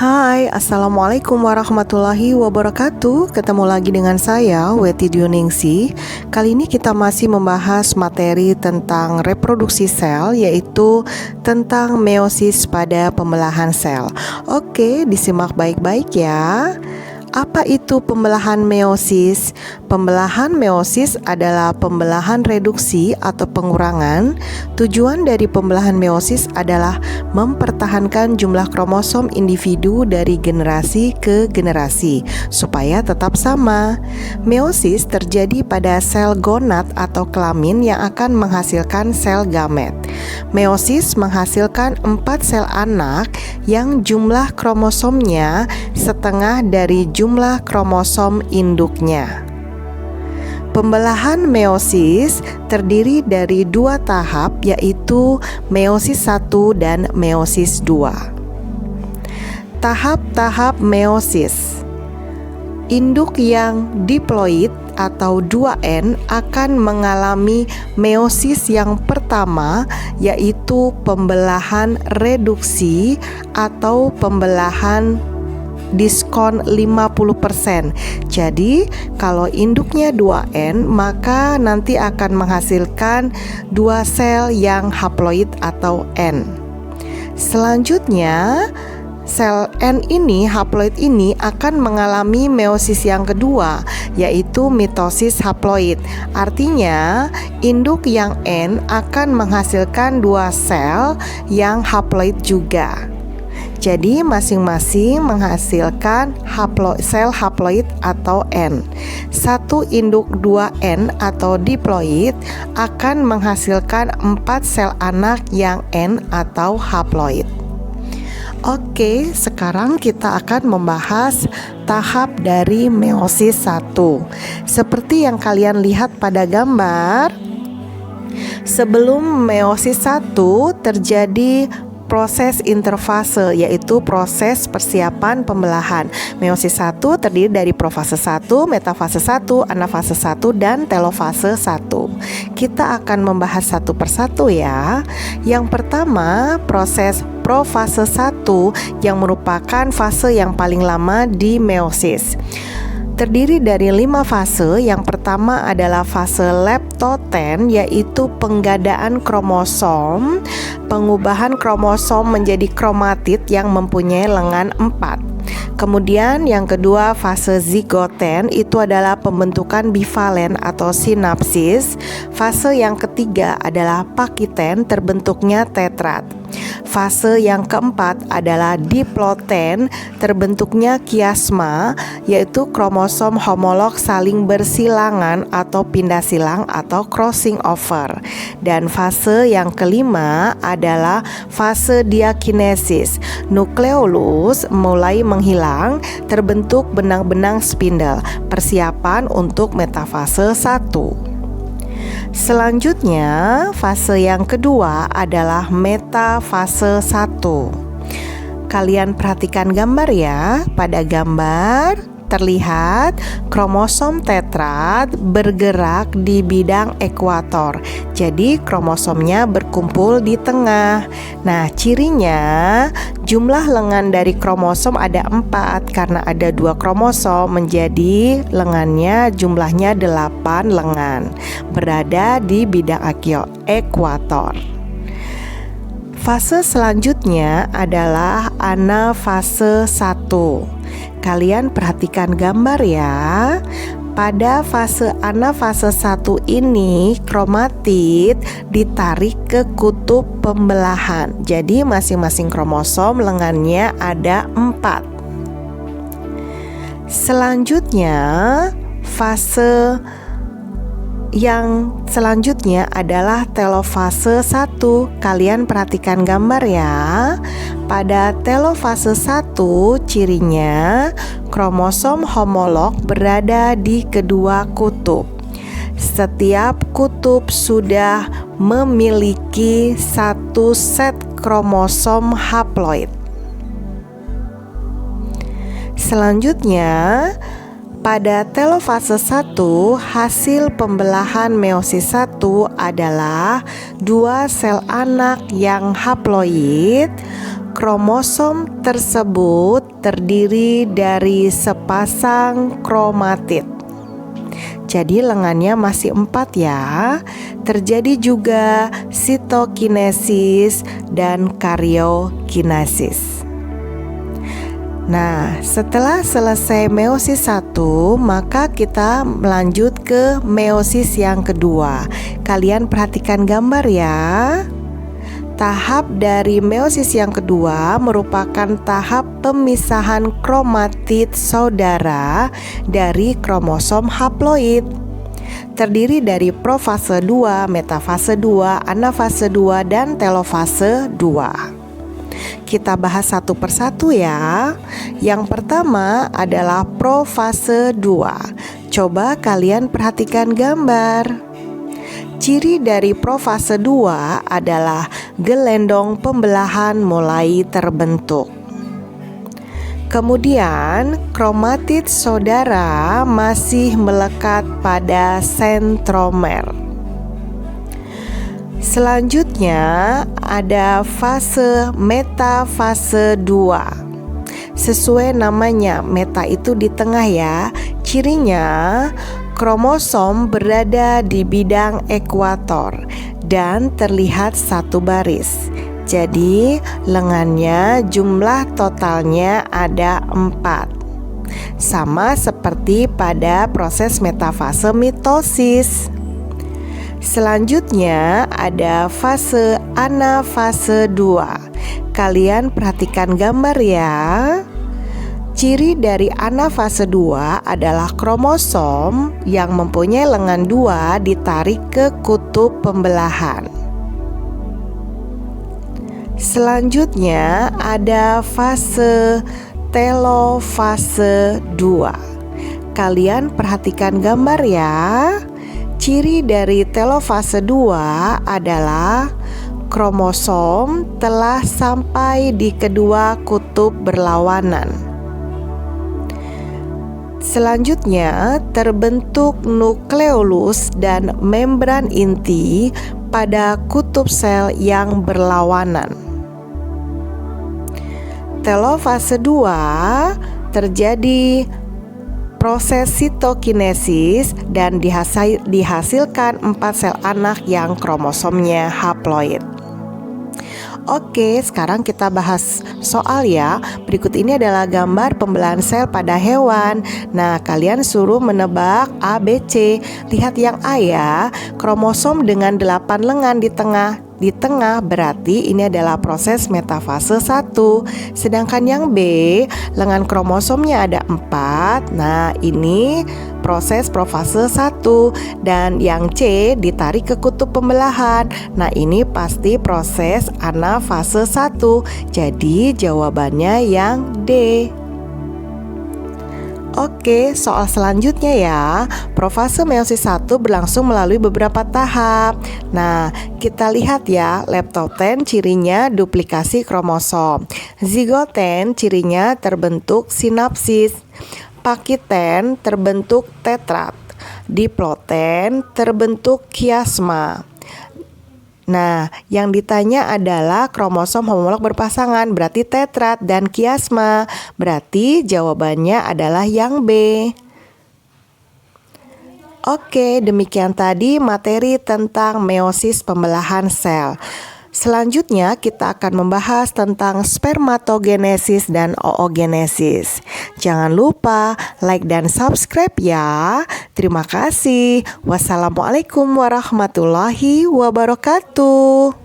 Hai, Assalamualaikum warahmatullahi wabarakatuh. Ketemu lagi dengan saya, Weti Dioningsi. Kali ini kita masih membahas materi tentang reproduksi sel, yaitu tentang meiosis pada pembelahan sel. Oke, disimak baik-baik ya. Apa itu pembelahan meiosis? Pembelahan meiosis adalah pembelahan reduksi atau pengurangan. Tujuan dari pembelahan meiosis adalah mempertahankan jumlah kromosom individu dari generasi ke generasi supaya tetap sama. Meiosis terjadi pada sel gonad atau kelamin yang akan menghasilkan sel gamet. Meiosis menghasilkan 4 sel anak yang jumlah kromosomnya setengah dari jumlah kromosom induknya. Pembelahan meiosis terdiri dari 2 tahap, yaitu meiosis 1 dan meiosis 2. Tahap-tahap meiosis. Induk yang diploid atau 2N akan mengalami meiosis yang pertama, yaitu pembelahan reduksi atau pembelahan diskon 50%. Jadi kalau induknya 2N, maka nanti akan menghasilkan 2 sel yang haploid atau N. Selanjutnya sel N ini, haploid ini akan mengalami meiosis yang kedua, yaitu mitosis haploid. Artinya induk yang N akan menghasilkan 2 sel yang haploid juga. Jadi masing-masing menghasilkan sel haploid atau N. Satu induk 2N atau diploid akan menghasilkan 4 sel anak yang N atau haploid. Oke, sekarang kita akan membahas tahap dari meiosis 1. Seperti yang kalian lihat pada gambar, sebelum meiosis 1 terjadi proses interfase, yaitu proses persiapan pembelahan. Meiosis 1 terdiri dari profase 1, metafase 1, anafase 1, dan telofase 1. Kita akan membahas satu persatu ya. Yang pertama, proses profase 1 yang merupakan fase yang paling lama di meiosis. Terdiri dari 5 fase. Yang pertama adalah fase leptoten, yaitu penggadaan kromosom, pengubahan kromosom menjadi kromatid yang mempunyai lengan 4. Kemudian yang kedua fase zigoten, itu adalah pembentukan bivalen atau sinapsis. Fase yang ketiga adalah pakiten, terbentuknya tetrad. Fase yang keempat adalah diploten, terbentuknya kiasma, yaitu kromosom homolog saling bersilangan atau pindah silang atau crossing over. Dan fase yang kelima adalah fase diakinesis. Nukleolus mulai menghilang, terbentuk benang-benang spindle, persiapan untuk metafase 1. Selanjutnya, fase yang kedua adalah metafase 1. Kalian perhatikan gambar ya. Pada gambar terlihat kromosom tetrad bergerak di bidang ekuator. Jadi kromosomnya berkumpul di tengah. Nah, cirinya jumlah lengan dari kromosom ada 4. Karena ada 2 kromosom, menjadi lengannya jumlahnya 8 lengan, berada di bidang ekuator. Fase selanjutnya adalah anafase 1. Kalian perhatikan gambar ya. Pada fase anafase 1 ini, kromatid ditarik ke kutub pembelahan. Jadi masing-masing kromosom lengannya ada 4. Selanjutnya, fase yang selanjutnya adalah telofase 1. Kalian perhatikan gambar ya. Pada telofase 1, cirinya kromosom homolog berada di kedua kutub. Setiap kutub sudah memiliki 1 set kromosom haploid. Selanjutnya, pada telofase 1, hasil pembelahan meiosis 1 adalah 2 sel anak yang haploid, kromosom tersebut terdiri dari sepasang kromatid. Jadi lengannya masih 4 ya. Terjadi juga sitokinesis dan karyokinesis. Nah, setelah selesai meiosis 1, maka kita melanjut ke meiosis yang kedua. Kalian perhatikan gambar ya. Tahap dari meiosis yang kedua merupakan tahap pemisahan kromatid saudara dari kromosom haploid. Terdiri dari profase 2, metafase 2, anafase 2, dan telofase 2. Kita bahas satu persatu ya. Yang pertama adalah profase 2. Coba kalian perhatikan gambar. Ciri dari profase 2 adalah gelendong pembelahan mulai terbentuk. Kemudian kromatid saudara masih melekat pada sentromer. Selanjutnya ada fase metafase 2. Sesuai namanya, meta itu di tengah ya. Cirinya kromosom berada di bidang ekuator dan terlihat satu baris. Jadi lengannya jumlah totalnya ada 4. Sama seperti pada proses metafase mitosis. Selanjutnya ada fase anafase 2. Kalian perhatikan gambar ya. Ciri dari anafase 2 adalah kromosom yang mempunyai lengan 2 ditarik ke kutub pembelahan. Selanjutnya ada fase telofase 2. Kalian perhatikan gambar ya. Ciri dari telofase 2 adalah kromosom telah sampai di kedua kutub berlawanan. Selanjutnya terbentuk nukleolus dan membran inti pada kutub sel yang berlawanan. Telofase 2 terjadi proses sitokinesis dan dihasilkan 4 sel anak yang kromosomnya haploid. Oke, sekarang kita bahas soal ya. Berikut ini adalah gambar pembelahan sel pada hewan. Nah, kalian suruh menebak A, B, C. Lihat yang A ya, kromosom dengan 8 lengan di tengah berarti ini adalah proses metafase 1. Sedangkan yang B, lengan kromosomnya ada 4. Nah, ini proses profase 1. Dan yang C ditarik ke kutub pembelahan. Nah, ini pasti proses anafase 1. Jadi jawabannya yang D. Oke, soal selanjutnya ya. Profase meiosis 1 berlangsung melalui beberapa tahap. Nah, kita lihat ya. Leptoten cirinya duplikasi kromosom. Zigoten cirinya terbentuk sinapsis. Pakiten terbentuk tetrat. Diploten terbentuk kiasma. Nah, yang ditanya adalah kromosom homolog berpasangan, berarti tetrat, dan kiasma, berarti jawabannya adalah yang B. Oke, demikian tadi materi tentang meiosis pembelahan sel. Selanjutnya kita akan membahas tentang spermatogenesis dan oogenesis. Jangan lupa like dan subscribe ya. Terima kasih. Wassalamualaikum warahmatullahi wabarakatuh.